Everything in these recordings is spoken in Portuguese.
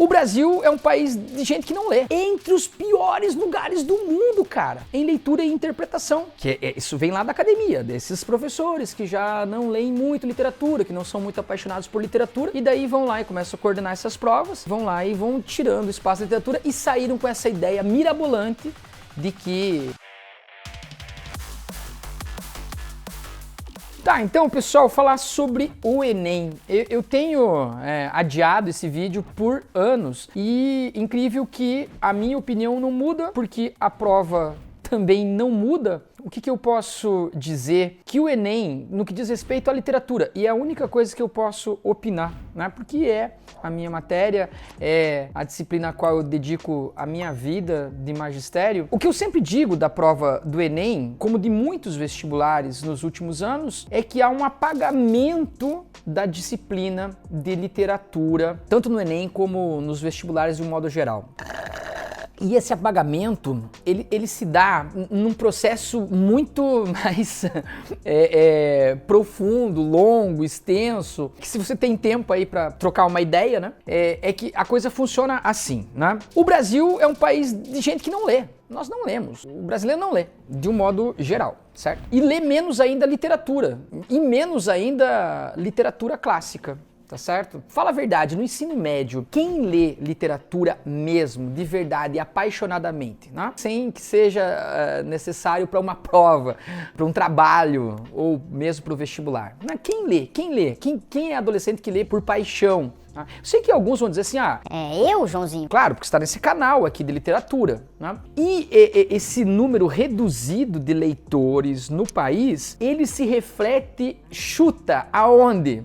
O Brasil é um país de gente que não lê. Entre os piores lugares do mundo, cara, em leitura e interpretação. Isso vem lá da academia, desses professores que já não leem muito literatura, que não são muito apaixonados por literatura, e daí vão lá e começam a coordenar essas provas, vão lá e vão tirando o espaço da literatura e saíram com essa ideia mirabolante de que... Tá, então pessoal, falar sobre o Enem. Eu tenho adiado esse vídeo por anos e incrível que a minha opinião não muda, porque a prova também não muda. O que eu posso dizer? Que o Enem, no que diz respeito à literatura, e é a única coisa que eu posso opinar, né? Porque é a minha matéria, é a disciplina a qual eu dedico a minha vida de magistério. O que eu sempre digo da prova do Enem, como de muitos vestibulares nos últimos anos, é que há um apagamento da disciplina de literatura, tanto no Enem como nos vestibulares de um modo geral. E esse apagamento, ele se dá num processo muito mais profundo, longo, extenso, que se você tem tempo aí para trocar uma ideia, né, é que a coisa funciona assim, né? O Brasil é um país de gente que não lê. Nós não lemos. O brasileiro não lê, de um modo geral, certo? E lê menos ainda literatura, e menos ainda literatura clássica. Tá certo? Fala a verdade, no ensino médio, quem lê literatura mesmo, de verdade, apaixonadamente, né? Sem que seja necessário para uma prova, para um trabalho ou mesmo para o vestibular. Né? Quem lê? Quem lê? Quem é adolescente que lê por paixão? Eu sei que alguns vão dizer assim, eu, Joãozinho? Claro, porque está nesse canal aqui de literatura, né? E esse número reduzido de leitores no país, ele se reflete, chuta, aonde?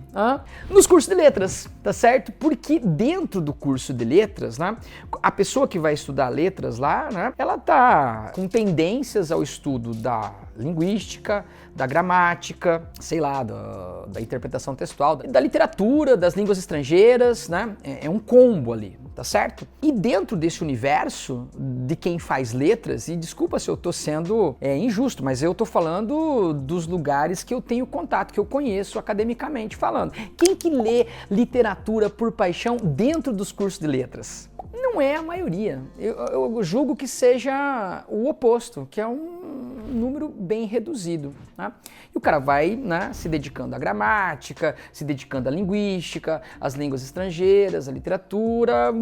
Nos cursos de letras, tá certo? Porque dentro do curso de letras, né, a pessoa que vai estudar letras lá, né, ela tá com tendências ao estudo da linguística, da gramática, sei lá, da interpretação textual, da literatura, das línguas estrangeiras, né? É um combo ali, tá certo? E dentro desse universo de quem faz letras, e desculpa se eu tô sendo injusto, mas eu tô falando dos lugares que eu tenho contato, que eu conheço academicamente falando. Quem que lê literatura por paixão dentro dos cursos de letras? Não é a maioria. Eu julgo que seja o oposto, que é um número bem reduzido. Né? E o cara vai, né, se dedicando à gramática, se dedicando à linguística, às línguas estrangeiras, à literatura,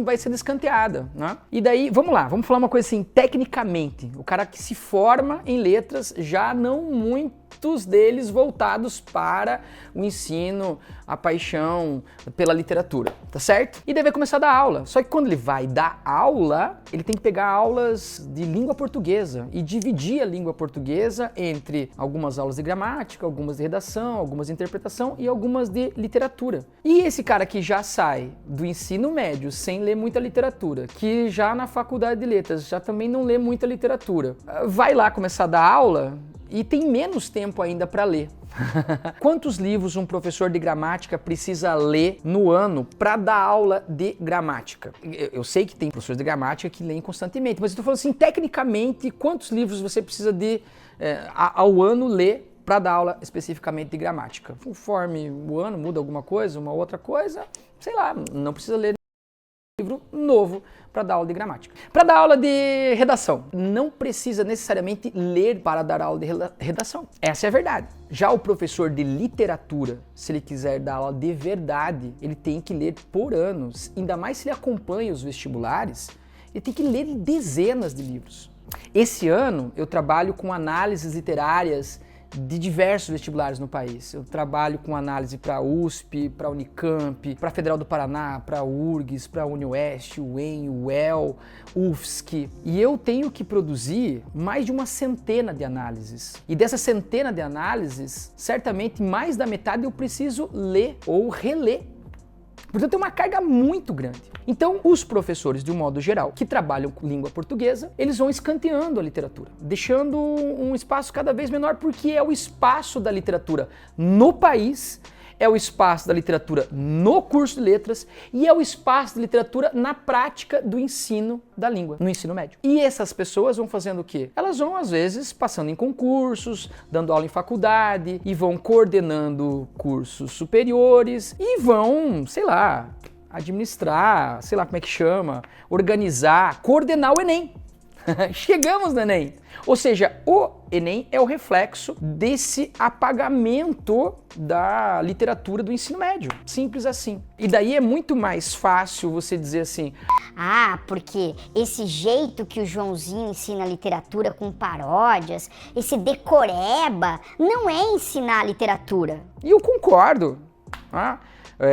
vai ser escanteada. Né? E daí, vamos lá, vamos falar uma coisa assim, tecnicamente. O cara que se forma em letras, já não muitos deles voltados para o ensino, a paixão pela literatura, tá certo? E daí vai começar a dar aula. Só que quando ele vai dar aula, ele tem que pegar aulas de língua portuguesa e dividir a língua portuguesa entre algumas aulas de gramática, algumas de redação, algumas de interpretação e algumas de literatura. E esse cara que já sai do ensino médio sem ler muita literatura, que já na faculdade de letras já também não lê muita literatura, vai lá começar a dar aula e tem menos tempo ainda para ler. Quantos livros um professor de gramática precisa ler no ano para dar aula de gramática? Eu sei que tem professores de gramática que leem constantemente, mas eu estou falando assim, tecnicamente, quantos livros você precisa ao ano ler para dar aula especificamente de gramática? Conforme o ano muda alguma coisa, uma outra coisa, sei lá, não precisa ler livro novo para dar aula de gramática. Para dar aula de redação, não precisa necessariamente ler para dar aula de redação. Essa é a verdade. Já o professor de literatura, se ele quiser dar aula de verdade, ele tem que ler por anos. Ainda mais se ele acompanha os vestibulares, ele tem que ler dezenas de livros. Esse ano eu trabalho com análises literárias de diversos vestibulares no país. Eu trabalho com análise para a USP, para a Unicamp, para a Federal do Paraná, para a URGS, para a UniOeste, UEM, UEL, UFSC. E eu tenho que produzir mais de uma centena de análises. E dessa centena de análises, certamente mais da metade eu preciso ler ou reler. Portanto, é uma carga muito grande. Então, os professores, de um modo geral, que trabalham com língua portuguesa, eles vão escanteando a literatura, deixando um espaço cada vez menor, porque é o espaço da literatura no país, é o espaço da literatura no curso de letras e é o espaço de literatura na prática do ensino da língua, no ensino médio. E essas pessoas vão fazendo o quê? Elas vão, às vezes, passando em concursos, dando aula em faculdade e vão coordenando cursos superiores e vão, sei lá, administrar, sei lá como é que chama, organizar, coordenar o Enem. Chegamos no Enem. Ou seja, o Enem é o reflexo desse apagamento da literatura do ensino médio. Simples assim. E daí é muito mais fácil você dizer assim: ah, porque esse jeito que o Joãozinho ensina literatura com paródias, esse decoreba, não é ensinar literatura. E eu concordo.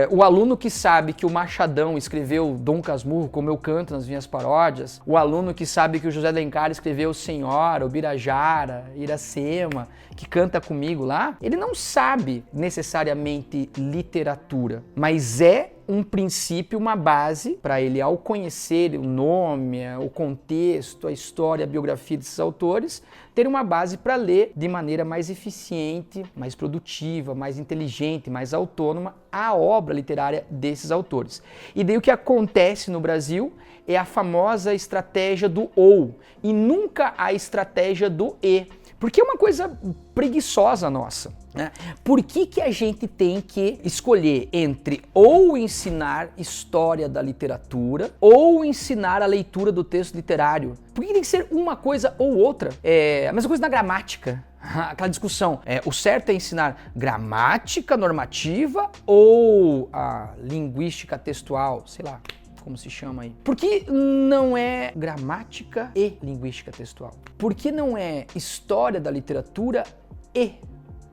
O aluno que sabe que o Machadão escreveu Dom Casmurro, como eu canto nas minhas paródias, o aluno que sabe que o José Alencar escreveu Senhora, o Birajara, Iracema, que canta comigo lá, ele não sabe necessariamente literatura, mas é um princípio, uma base para ele, ao conhecer o nome, o contexto, a história, a biografia desses autores, ter uma base para ler de maneira mais eficiente, mais produtiva, mais inteligente, mais autônoma a obra literária desses autores. E daí o que acontece no Brasil é a famosa estratégia do ou e nunca a estratégia do e. Porque é uma coisa preguiçosa nossa, né? Por que a gente tem que escolher entre ou ensinar história da literatura ou ensinar a leitura do texto literário? Por que tem que ser uma coisa ou outra? É a mesma coisa na gramática. Aquela discussão, o certo é ensinar gramática normativa ou a linguística textual, sei lá como se chama aí. Por que não é gramática e linguística textual? Por que não é história da literatura e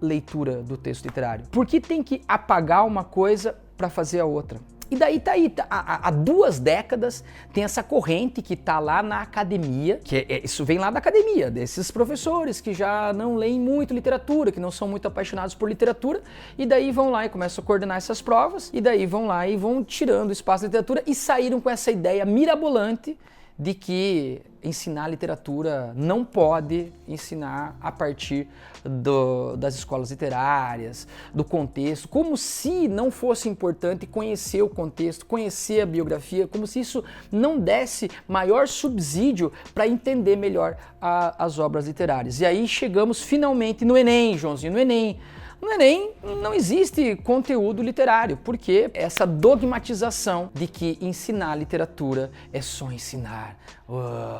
leitura do texto literário? Por que tem que apagar uma coisa para fazer a outra? E daí há 2 décadas tem essa corrente que tá lá na academia, isso vem lá da academia, desses professores que já não leem muito literatura, que não são muito apaixonados por literatura, e daí vão lá e começam a coordenar essas provas, e daí vão lá e vão tirando o espaço da literatura e saíram com essa ideia mirabolante de que ensinar literatura não pode ensinar a partir das escolas literárias, do contexto, como se não fosse importante conhecer o contexto, conhecer a biografia, como se isso não desse maior subsídio para entender melhor as obras literárias. E aí chegamos finalmente no Enem, Joãozinho, no Enem. No Enem não existe conteúdo literário, porque essa dogmatização de que ensinar literatura é só ensinar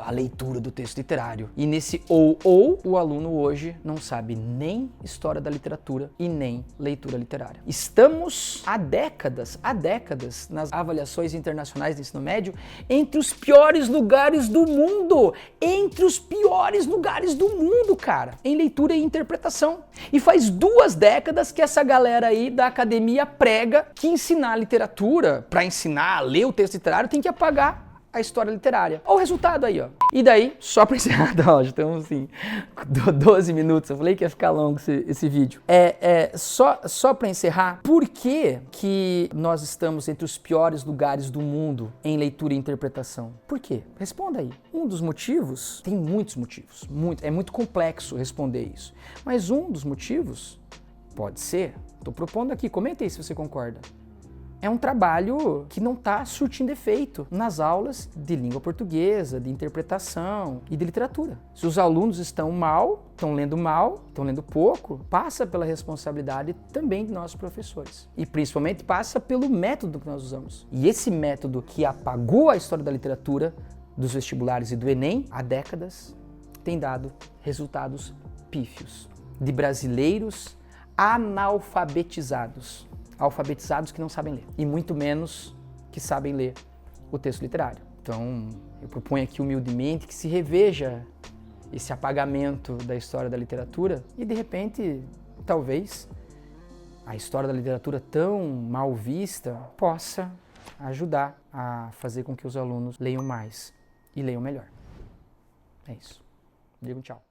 a leitura do texto literário. E nesse ou, o aluno hoje não sabe nem história da literatura e nem leitura literária. Estamos há décadas nas avaliações internacionais de ensino médio entre os piores lugares do mundo, cara, em leitura e interpretação. E faz 2 décadas que essa galera aí da academia prega que ensinar literatura, para ensinar a ler o texto literário, tem que apagar a história literária. Olha o resultado aí, ó. E daí, só para encerrar, já estamos assim, 12 minutos, eu falei que ia ficar longo esse vídeo. Só para encerrar, por que nós estamos entre os piores lugares do mundo em leitura e interpretação? Por quê? Responda aí. Um dos motivos, tem muitos motivos, é muito complexo responder isso, mas um dos motivos pode ser, estou propondo aqui, comenta aí se você concorda. É um trabalho que não está surtindo efeito nas aulas de língua portuguesa, de interpretação e de literatura. Se os alunos estão lendo pouco, passa pela responsabilidade também de nós professores. E principalmente passa pelo método que nós usamos. E esse método que apagou a história da literatura dos vestibulares e do Enem há décadas tem dado resultados pífios de brasileiros alfabetizados que não sabem ler, e muito menos que sabem ler o texto literário. Então, eu proponho aqui humildemente que se reveja esse apagamento da história da literatura e, de repente, talvez, a história da literatura tão mal vista possa ajudar a fazer com que os alunos leiam mais e leiam melhor. É isso. Digo tchau.